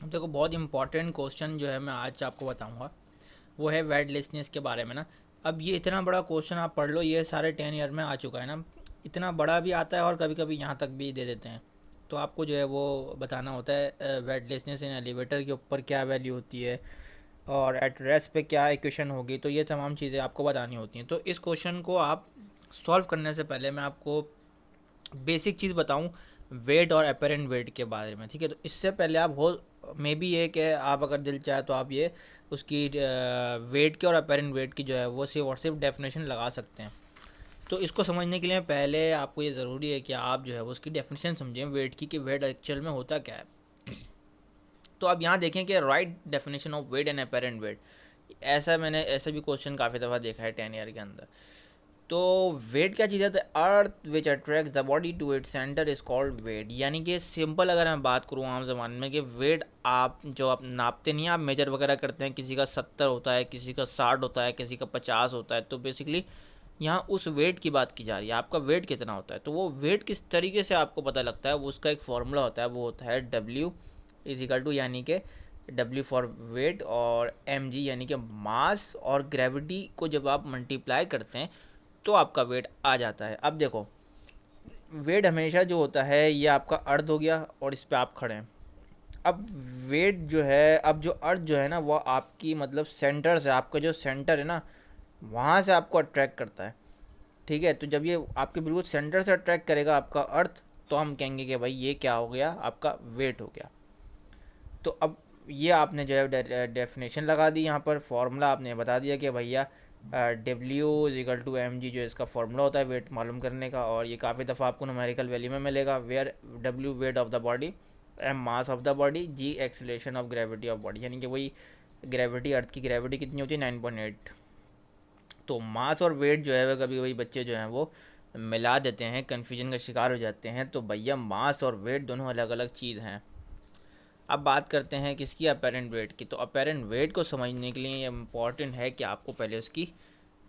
अब देखो, बहुत इंपॉर्टेंट क्वेश्चन जो है मैं आज आपको बताऊंगा वो है वेटलेसनेस के बारे में ना। अब ये इतना बड़ा क्वेश्चन आप पढ़ लो, ये सारे 10 ईयर में आ चुका है ना। इतना बड़ा भी आता है और कभी कभी यहाँ तक भी दे देते हैं। तो आपको जो है वो बताना होता है वेटलेसनेस इन एलिवेटर के ऊपर क्या वैल्यू होती है और एट रेस्ट पे क्या इक्वेशन होगी। तो ये तमाम चीज़ें आपको बतानी होती हैं। तो इस क्वेश्चन को आप सॉल्व करने से पहले मैं आपको बेसिक चीज़ बताऊं वेट और अपेरेंट वेट के बारे में, ठीक है। तो इससे पहले आप हो मे बी ये कि आप अगर दिल चाहे तो आप ये उसकी वेट के और अपेरेंट वेट की जो है वो सिर्फ और सिर्फ डेफिनेशन लगा सकते हैं। तो इसको समझने के लिए पहले आपको ये ज़रूरी है कि आप जो है वो उसकी डेफिनेशन समझें वेट की, कि वेट एक्चुअल में होता क्या है। तो आप यहाँ देखें कि right definition of weight and apparent weight, मैंने ऐसा भी क्वेश्चन काफ़ी दफ़ा देखा है 10 ईयर के अंदर। तो वेट क्या चीज़ है? The earth which attracts the body to its centre is called weight. यानी कि सिंपल अगर मैं बात करूँ आम जमाने में कि वेट आप जो आप नापते नहीं, आप मेजर वगैरह करते हैं, किसी का 70 होता है, किसी का 60 होता है, किसी का 50 होता है। तो बेसिकली यहाँ उस वेट की बात की जा रही है, आपका वेट कितना होता है। तो वो वेट किस तरीके से आपको पता लगता है, वो उसका एक फार्मूला होता है, वो होता है W इज इक्वल टू, यानी कि W फॉर वेट और mg यानी कि मास, और ग्रेविटी को जब आप मल्टीप्लाई करते हैं तो आपका वेट आ जाता है। अब देखो, वेट हमेशा जो होता है ये आपका अर्थ हो गया और इस पे आप खड़े हैं। अब वेट जो है, अब जो अर्थ जो है ना वो आपकी मतलब सेंटर से, आपका जो सेंटर है ना वहाँ से आपको अट्रैक्ट करता है, ठीक है। तो जब ये आपके बिल्कुल सेंटर से अट्रैक्ट करेगा आपका अर्थ, तो हम कहेंगे कि भाई ये क्या हो गया, आपका वेट हो गया। तो अब ये आपने जो है डेफिनेशन लगा दी, यहाँ पर फॉर्मूला आपने बता दिया कि भैया W is equal to mg जो इसका फॉर्मूला होता है वेट मालूम करने का। और ये काफ़ी दफ़ा आपको न्यूमेरिकल वैल्यू में मिलेगा, where W weight of the body, m mass of the body, g acceleration of gravity of body. यानी कि वही ग्रेविटी, अर्थ की ग्रेविटी कितनी होती है 9.8। तो मास और वेट जो है वह कभी कभी बच्चे जो हैं वो मिला देते हैं, कन्फ्यूजन का शिकार हो जाते हैं। तो भैया मास और वेट दोनों अलग अलग चीज़ हैं। अब बात करते हैं किसकी, अपेरेंट वेट की। तो अपेरेंट वेट को समझने के लिए ये इम्पॉर्टेंट है कि आपको पहले उसकी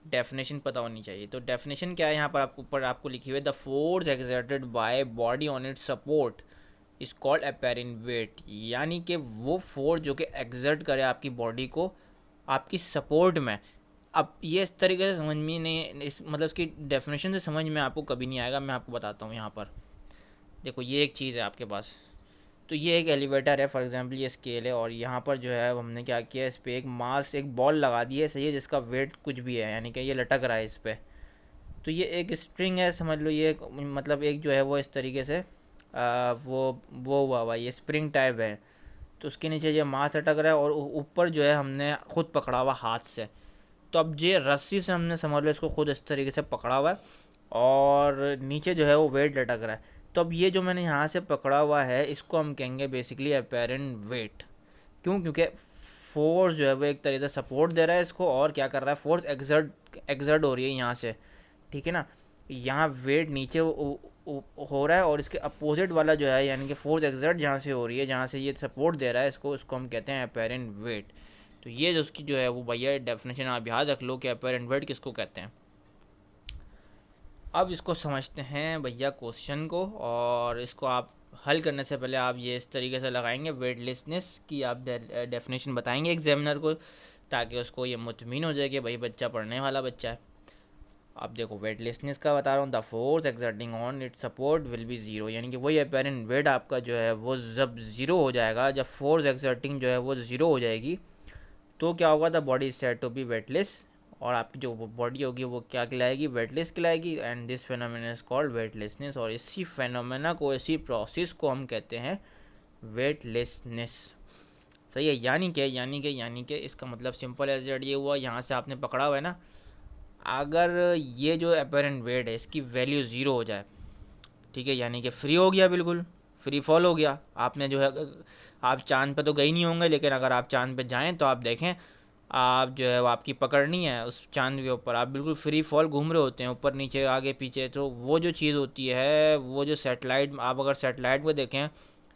डेफिनेशन पता होनी चाहिए। तो डेफिनेशन क्या है यहाँ पर आपको ऊपर आपको लिखी हुई है, the force exerted by body on it's support is called apparent wait. यानी कि वो फोर्स जो कि एक्सर्ट करे आपकी बॉडी को आपकी सपोर्ट में। अब ये इस तरीके से समझ में नहीं, इस मतलब इसकी डेफिनेशन से समझ में आपको कभी नहीं आएगा। मैं आपको बताता हूँ। यहाँ पर देखो, ये एक चीज़ है आपके पास। तो ये एक एलिवेटर है, फॉर एग्जांपल ये स्केल है, और यहाँ पर जो है हमने क्या किया, इस पर एक मास, एक बॉल लगा दी है, सही है, जिसका वेट कुछ भी है, यानी कि ये लटक रहा है इस पर। तो ये एक स्प्रिंग है, समझ लो। ये मतलब एक जो है वो इस तरीके से वो हुआ हुआ ये स्प्रिंग टाइप है। तो उसके नीचे ये मास लटक रहा है और ऊपर जो है हमने खुद पकड़ा हुआ हाथ से। तो अब ये रस्सी से हमने समझ लो इसको खुद इस तरीके से पकड़ा हुआ है और नीचे जो है वो वेट लटक रहा है। तो अब ये जो मैंने यहाँ से पकड़ा हुआ है इसको हम कहेंगे बेसिकली अपेरेंट वेट। क्यों? क्योंकि फोर्स जो है वो एक तरीके से सपोर्ट दे रहा है इसको, और क्या कर रहा है, फोर्स एक्सर्ट हो रही है यहाँ से, ठीक है ना। यहाँ वेट नीचे हो रहा है और इसके अपोजिट वाला जो है, यानी कि फोर्स एक्सर्ट जहाँ से हो रही है, जहाँ से ये सपोर्ट दे रहा है इसको हम कहते हैं अपेरेंट वेट। तो ये जो उसकी जो है वो भैया डेफिनेशन आप याद रख लो कि अपेरेंट वेट किसको कहते हैं। अब इसको समझते हैं भैया क्वेश्चन को, और इसको आप हल करने से पहले आप ये इस तरीके से लगाएंगे, वेटलेसनेस की आप डेफिनेशन बताएंगे एग्जामिनर को, ताकि उसको ये मुतमिन हो जाए कि भाई बच्चा पढ़ने वाला बच्चा है। अब देखो, वेटलेसनेस का बता रहा हूँ, the force exerting on it support will be zero. यानी कि वही अपेरेंट वेट आपका जो है वो जब ज़ीरो हो जाएगा, जब फोर्स एक्सर्टिंग जो है वो ज़ीरो हो जाएगी, तो क्या होगा, the body is said to be weightless, और आपकी जो बॉडी होगी वो क्या कहलाएगी, वेटलेस कहलाएगी। And this phenomena is called weightlessness, और इसी फेनोमेना को, इसी प्रोसेस को हम कहते हैं वेटलेसनेस। सही है। यानी कि इसका मतलब सिंपल एज ये हुआ, यहाँ से आपने पकड़ा हुआ है ना, अगर ये जो अपेरेंट वेट है इसकी वैल्यू ज़ीरो हो जाए, ठीक है, यानी कि फ्री हो गया, बिल्कुल फ्री फॉल हो गया। आपने जो है, आप चांद पे तो गए नहीं होंगे, लेकिन अगर आप चांद पे जाएं तो आप देखें, आप जो है वो आपकी पकड़नी है उस चांद के ऊपर, आप बिल्कुल फ्री फॉल घूम रहे होते हैं ऊपर नीचे आगे पीछे। तो वो जो चीज़ होती है, वो जो सेटेलाइट, आप अगर सेटेलाइट को देखें,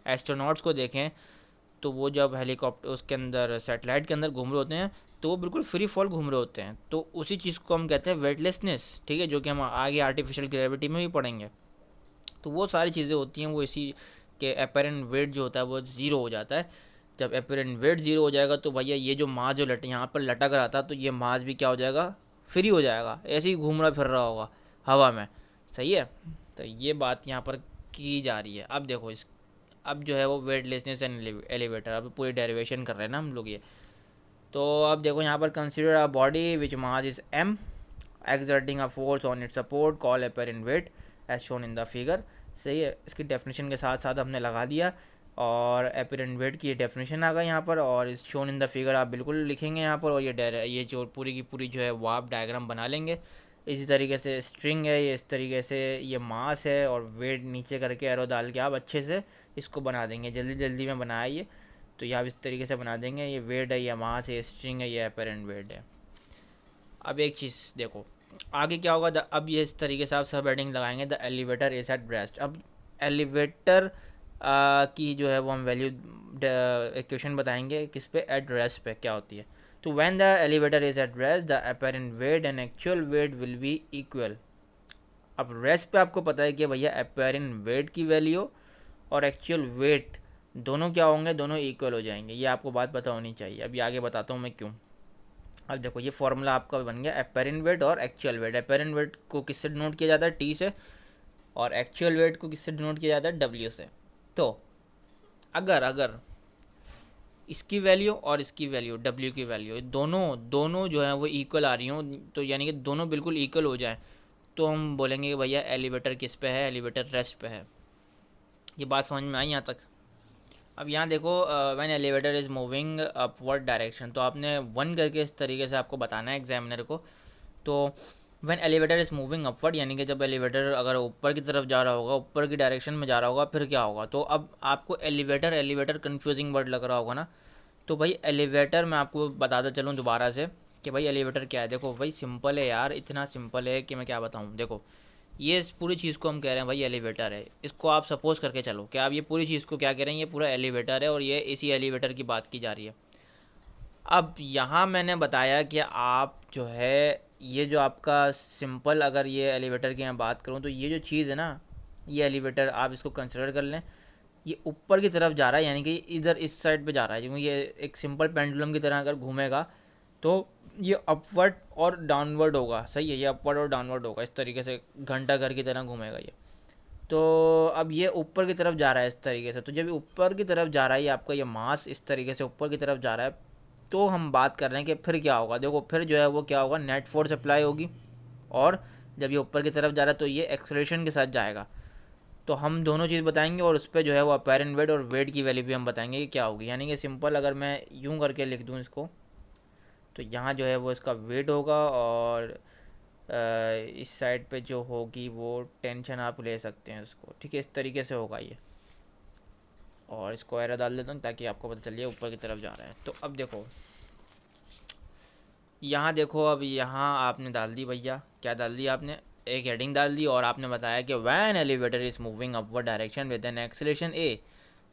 एस्ट्रोनॉट्स को देखें, तो वो जब हेलीकॉप्टर उसके अंदर सेटेलाइट के अंदर घूम रहे होते हैं तो वो बिल्कुल फ्री फॉल घूम रहे होते हैं। तो उसी चीज़ को हम कहते हैं वेटलेसनेस, ठीक है, जो कि हम आगे आर्टिफिशियल ग्रेविटी में भी पढ़ेंगे। तो वो सारी चीज़ें होती हैं वो इसी के अपेरेंट वेट जो होता है वो ज़ीरो हो जाता है, जब अपेरेंट वेट ज़ीरो हो जाएगा तो भैया ये जो मास जो यहाँ पर लटक रहा था तो ये मास भी क्या हो जाएगा, फ्री हो जाएगा, ऐसे ही घूम रहा फिर रहा होगा हवा में। सही है, तो ये बात यहाँ पर की जा रही है। अब देखो इस अब जो है वो वेटलेसनेस एंड एलिवेटर, अब पूरी डेरिवेशन कर रहे हैं ना हम लोग ये। तो अब देखो यहाँ पर consider a body which mass is m exerting a force on its support call apparent weight as shown in the figure। सही है, इसकी डेफिनेशन के साथ साथ हमने लगा दिया और apparent weight की डेफिनेशन आ गई यहाँ पर, और इस शोन इन द फिगर आप बिल्कुल लिखेंगे यहाँ पर, और ये जो पूरी की पूरी जो है वो आप डायग्राम बना लेंगे। इसी तरीके से स्ट्रिंग है ये, इस तरीके से ये मास है और वेट नीचे करके एरो डाल के आप अच्छे से इसको बना देंगे। जल्दी जल्दी में बनाया ये, तो ये आप इस तरीके से बना देंगे। ये वेट है, ये मास है, ये स्ट्रिंग है, ये अपरेंट वेट है। अब एक चीज़ देखो आगे क्या होगा। अब ये इस तरीके से आप सब हेडिंग लगाएंगे, the elevator is at rest. अब एलिवेटर की जो है वो हम वैल्यू इक्वेशन बताएंगे किस पे, एट रेस्ट पे क्या होती है। तो when the elevator is at rest the apparent wait and actual weight will be equal. अब रेस्ट पे आपको पता है कि भैया अपरेंट वेट की वैल्यू और एक्चुअल वेट दोनों क्या होंगे, दोनों इक्वल हो जाएंगे। ये आपको बात पता होनी चाहिए। अभी आगे बताता हूँ मैं क्यों। अब देखो ये फॉर्मूला आपका बन गया अपरेंट वेट और एक्चुअल वेट। अपरेंट वेट को किससे डिनोट किया जाता है, टी से, और एक्चुअल वेट को किससे डिनोट किया जाता है, डब्ल्यू से। तो अगर इसकी वैल्यू और इसकी वैल्यू डब्ल्यू की वैल्यू दोनों जो है वो इक्वल आ रही हो, तो यानी कि दोनों बिल्कुल इक्वल हो जाए, तो हम बोलेंगे कि भैया एलिवेटर किस पे है, एलिवेटर रेस्ट पे है। ये बात समझ में आई यहाँ तक। अब यहाँ देखो when elevator is moving upward direction, तो आपने वन करके इस तरीके से आपको बताना है एग्जामिनर को। तो when elevator is moving upward यानी कि जब एलिवेटर अगर ऊपर की तरफ जा रहा होगा, ऊपर की डायरेक्शन में जा रहा होगा, फिर क्या होगा। तो अब आपको एलिवेटर कन्फ्यूजिंग वर्ड लग रहा होगा ना, तो भाई एलिवेटर मैं आपको बताता चलूँ दोबारा से कि भाई एलिवेटर क्या है। देखो भाई सिंपल है यार, इतना सिंपल है कि मैं क्या बताऊँ। देखो ये इस पूरी चीज़ को हम कह रहे हैं भाई एलिवेटर है। इसको आप सपोज करके चलो कि आप ये पूरी चीज़ को क्या कह रहे हैं, ये पूरा एलिवेटर है और ये इसी एलिवेटर की बात की जा रही है। अब यहाँ मैंने बताया कि आप जो है ये जो आपका सिंपल, अगर ये एलिवेटर की मैं बात करूँ तो ये जो चीज़ है ना, ये एलिवेटर आप इसको कंसिडर कर लें। ये ऊपर की तरफ जा रहा है यानी कि इधर इस साइड पे जा रहा है, क्योंकि ये एक सिंपल पेंडुलम की तरह अगर घूमेगा तो ये अपवर्ड और डाउनवर्ड होगा। सही है, ये अपवर्ड और डाउनवर्ड होगा, इस तरीके से घंटा घर की तरह घूमेगा ये। तो अब ये ऊपर की तरफ जा रहा है इस तरीके से, तो जब ये ऊपर की तरफ जा रहा है, ये आपका ये मास इस तरीके से ऊपर की तरफ जा रहा है, तो हम बात कर रहे हैं कि फिर क्या होगा। देखो फिर जो है वो क्या होगा, नेट फोर्स अप्लाई होगी, और जब ये यूपर की तरफ जा रहा है तो ये एक्सेलरेशन के साथ जाएगा। तो हम दोनों चीज़ बताएंगे और उस पर जो है वो अपैरेंट वेट और वेट की वैल्यू भी हम बताएंगे कि क्या होगी। यानी कि सिंपल अगर मैं यूँ करके लिख दूँ इसको, तो यहाँ जो है वो इसका वेट होगा, और इस साइड पे जो होगी वो टेंशन आप ले सकते हैं उसको। ठीक है, इस तरीके से होगा ये, और इसको एरो डाल देता हूँ ताकि आपको पता चलिए ऊपर की तरफ जा रहा है। तो अब देखो यहाँ देखो, अब यहाँ आपने डाल दी भैया, क्या डाल दी आपने, एक हेडिंग डाल दी, और आपने बताया कि when elevator is moving upward direction with an acceleration A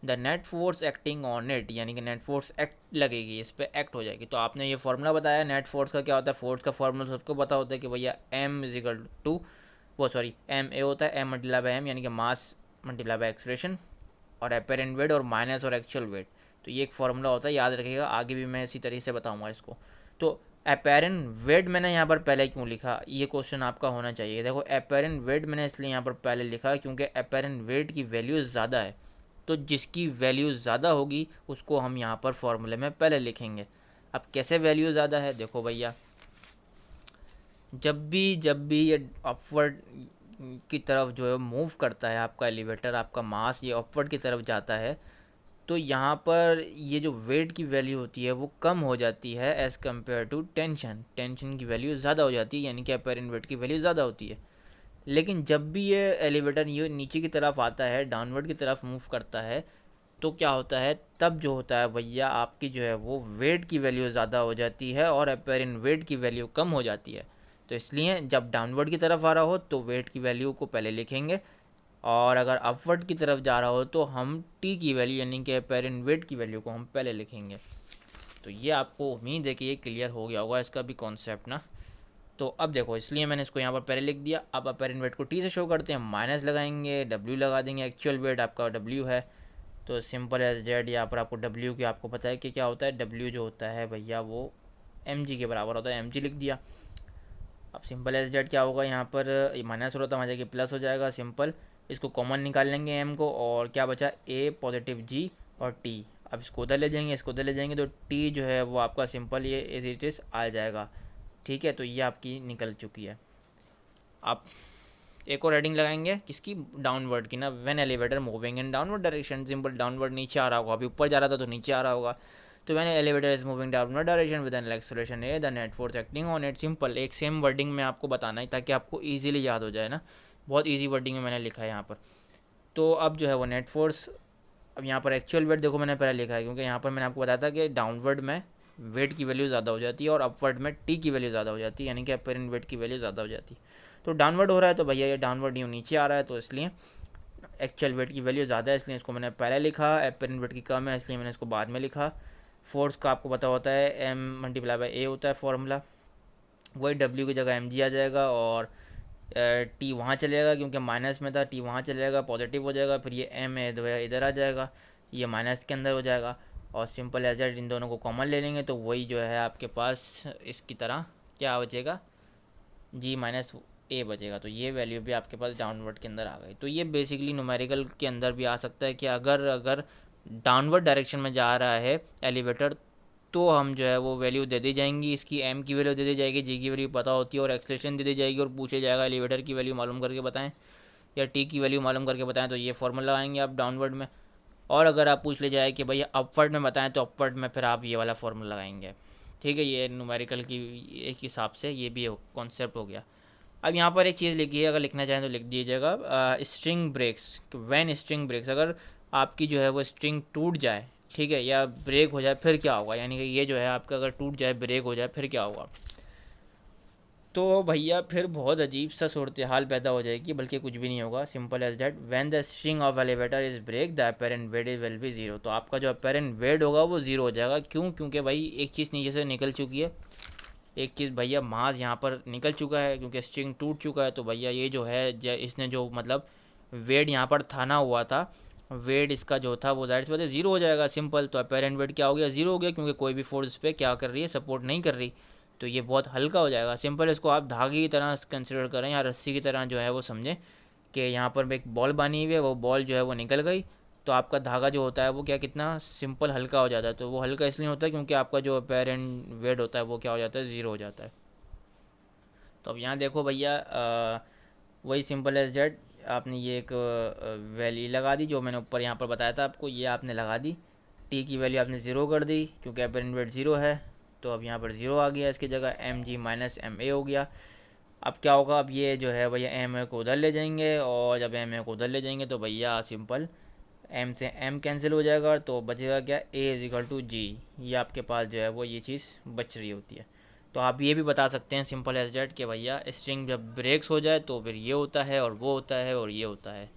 the net force acting on it, यानी कि नेट फोर्स एक्ट लगेगी, इस पर एक्ट हो जाएगी। तो आपने ये फार्मूला बताया नेट फोर्स का क्या होता है। फोर्स का फार्मूला सबको पता होता है कि भैया M equal to M A होता है, एम मल्टीप्लाई बाई एम यानी कि मास मल्टीप्लाई बाई एक्सेलरेशन, और अपरेंट वेट और माइनस और एक्चुअल वेट। तो ये एक फार्मूला होता है, याद रखिएगा। आगे भी मैं इसी तरीके से बताऊँगा इसको। तो अपैरेंट वेट मैंने यहाँ पर पहले क्यों लिखा, ये क्वेश्चन आपका होना चाहिए। देखो अपैरेंट वेट मैंने इसलिए यहाँ पर पहले लिखा क्योंकि अपैरेंट वेट की वैल्यू ज़्यादा है, तो जिसकी वैल्यू ज़्यादा होगी उसको हम यहाँ पर फॉर्मूले में पहले लिखेंगे। अब कैसे वैल्यू ज़्यादा है, देखो भैया जब भी ये अपवर्ड की तरफ जो है मूव करता है आपका एलिवेटर, आपका मास ये अपवर्ड की तरफ जाता है, तो यहाँ पर ये जो वेट की वैल्यू होती है वो कम हो जाती है as compare to tension. Tension की वैल्यू ज़्यादा हो जाती है, यानी कि अपैरेंट वेट की वैल्यू ज़्यादा होती है। लेकिन जब भी ये एलिवेटर ये नीचे की तरफ आता है, डाउनवर्ड की तरफ मूव करता है, तो क्या होता है, तब जो होता है भैया आपकी जो है वो वेट की वैल्यू ज़्यादा हो जाती है और अपैरेंट वेट की वैल्यू कम हो जाती है। तो इसलिए जब डाउनवर्ड की तरफ आ रहा हो तो वेट की वैल्यू को पहले लिखेंगे, और अगर अपवर्ड की तरफ जा रहा हो तो हम टी की वैल्यू यानी कि अपैरेंट वेट की वैल्यू को हम पहले लिखेंगे। तो ये आपको उम्मीद है कि ये क्लियर हो गया होगा इसका भी कॉन्सेप्ट ना। तो अब देखो इसलिए मैंने इसको यहाँ पर पहले लिख दिया। अब अपैरेंट वेट को टी से शो करते हैं, माइनस लगाएंगे, डब्ल्यू लगा देंगे, एक्चुअल वेट आपका डब्ल्यू है, तो सिंपल एज जेड यहाँ पर आपको डब्ल्यू की आपको पता है कि क्या होता है, डब्ल्यू जो होता है भैया वो एम जी के बराबर होता है, एम जी लिख दिया। अब सिंपल एज जेड क्या होगा, यहाँ पर माइनस हो रहा था वहाँ जाके प्लस हो जाएगा, सिंपल इसको कॉमन निकाल लेंगे एम को, और क्या बचा ए पॉजिटिव जी और टी। अब इसको उधर ले जाएंगे, इसको उधर ले जाएंगे, तो टी जो है वो आपका सिंपल ये एज इट इज आ जाएगा। ठीक है, तो ये आपकी निकल चुकी है। आप एक और हेडिंग लगाएंगे किसकी, डाउनवर्ड की ना, when elevator moving in downward direction, simple downward नीचे आ रहा होगा, अभी ऊपर जा रहा था तो नीचे आ रहा होगा, तो when elevator is moving downward direction with an acceleration A the net force acting on it, simple एक सेम वर्डिंग में आपको बताना है ताकि आपको ईजिली याद हो जाए ना, बहुत ईजी वर्डिंग में मैंने लिखा है यहाँ पर। तो अब जो है वो नेट फोर्स, अब यहाँ पर एक्चुअल वेट देखो मैंने पहले लिखा है, क्योंकि यहाँ पर मैंने आपको बताया था कि डाउनवर्ड में वेट की वैल्यू ज़्यादा हो जाती है और अपवर्ड में टी की वैल्यू ज़्यादा हो जाती है, यानी कि अपेरेंट वेट की वैल्यू ज़्यादा हो जाती है। तो डाउनवर्ड हो रहा है तो भैया ये डाउनवर्ड यूँ नीचे आ रहा है, तो इसलिए एक्चुअल वेट की वैल्यू ज़्यादा है इसलिए इसको मैंने पहले लिखा, अपेरेंट वेट की कम है इसलिए मैंने इसको बाद में लिखा। फोर्स का आपको पता होता है एम मल्टीप्लाई बाई ए होता है फॉर्मूला, वही डब्ल्यू की जगह एम जी आ जाएगा, और टी वहाँ चलेगा क्योंकि माइनस में था, टी वहाँ चलेगा पॉजिटिव हो जाएगा, फिर ये एम है तो इधर आ जाएगा, ये माइनस के अंदर हो जाएगा, और सिंपल एज दैट इन दोनों को कॉमन ले लेंगे तो वही जो है आपके पास इसकी तरह क्या बचेगा, जी माइनस ए बचेगा। तो ये वैल्यू भी आपके पास डाउनवर्ड के अंदर आ गई। तो ये बेसिकली न्यूमेरिकल के अंदर भी आ सकता है कि अगर अगर डाउनवर्ड डायरेक्शन में जा रहा है एलिवेटर तो हम जो है वो वैल्यू दे दी जाएंगी, इसकी एम की वैल्यू दे दी जाएगी, जी की वैल्यू पता होती है, और एक्सलेशन दे दी जाएगी, और पूछे जाएगा एलिवेटर की वैल्यू मालूम करके बताएं या टी की वैल्यू मालूम करके बताएं, तो ये फॉर्मूला लगाएंगे आप डाउनवर्ड में। और अगर आप पूछ ले जाए कि भैया अपवर्ड में बताएं तो अपवर्ड में फिर आप ये वाला फॉर्मूला लगाएंगे। ठीक है, ये न्यूमेरिकल की एक हिसाब से ये भी कॉन्सेप्ट हो गया। अब यहाँ पर एक चीज़ लिखी है, अगर लिखना चाहें तो लिख दीजिएगा, string breaks, when string breaks, अगर आपकी जो है वो स्ट्रिंग टूट जाए, ठीक है, या ब्रेक हो जाए फिर क्या होगा, यानी कि ये जो है आपका अगर टूट जाए ब्रेक हो जाए फिर क्या होगा, तो भैया फिर बहुत अजीब सा सूरत हाल पैदा हो जाएगी, बल्कि कुछ भी नहीं होगा, simple as that when the string of elevator is break the apparent weight is will be zero, तो आपका जो अपेरेंट वेट होगा वो जीरो हो जाएगा। क्यों, क्योंकि भाई एक चीज़ नीचे से निकल चुकी है, एक चीज़ भैया मास यहाँ पर निकल चुका है क्योंकि स्ट्रिंग टूट चुका है, तो भैया ये जो है इसने जो मतलब वेट यहाँ पर थाना हुआ था, वेट इसका जो था वो जाहिर सी बात है ज़ीरो हो जाएगा, सिंपल। तो अपेरेंट वेट क्या हो गया, ज़ीरो हो गया, क्योंकि कोई भी फोर्स पे क्या कर रही है, सपोर्ट नहीं कर रही, तो ये बहुत हल्का हो जाएगा। सिंपल इसको आप धागे की तरह कंसिडर करें या रस्सी की तरह जो है वो समझें कि यहाँ पर एक बॉल बनी हुई है, वो बॉल जो है वो निकल गई, तो आपका धागा जो होता है वो क्या कितना सिंपल हल्का हो जाता है। तो वो हल्का इसलिए होता है क्योंकि आपका जो अपेरेंट वेट होता है वो क्या हो जाता है, ज़ीरो हो जाता है। तो अब यहाँ देखो भैया, वही सिंपल एज डेट आपने ये एक वैल्यू लगा दी जो मैंने ऊपर यहाँ पर बताया था आपको, ये आपने लगा दी, टी की वैल्यू आपने ज़ीरो कर दी क्योंकि अपेरेंट वेट ज़ीरो है, तो अब यहाँ पर ज़ीरो आ गया, इसकी जगह M G minus M A हो गया। अब क्या होगा, अब ये जो है भैया एम ए को उधर ले जाएंगे, और जब एम ए को उधर ले जाएंगे तो भैया सिंपल एम से एम कैंसिल हो जाएगा, तो बचेगा क्या, ए इज इक्वल टू जी, ये आपके पास जो है वो ये चीज़ बच रही होती है। तो आप ये भी बता सकते हैं सिंपल एज डेट कि भैया स्ट्रिंग जब ब्रेक्स हो जाए तो फिर ये होता है और वो होता है और ये होता है।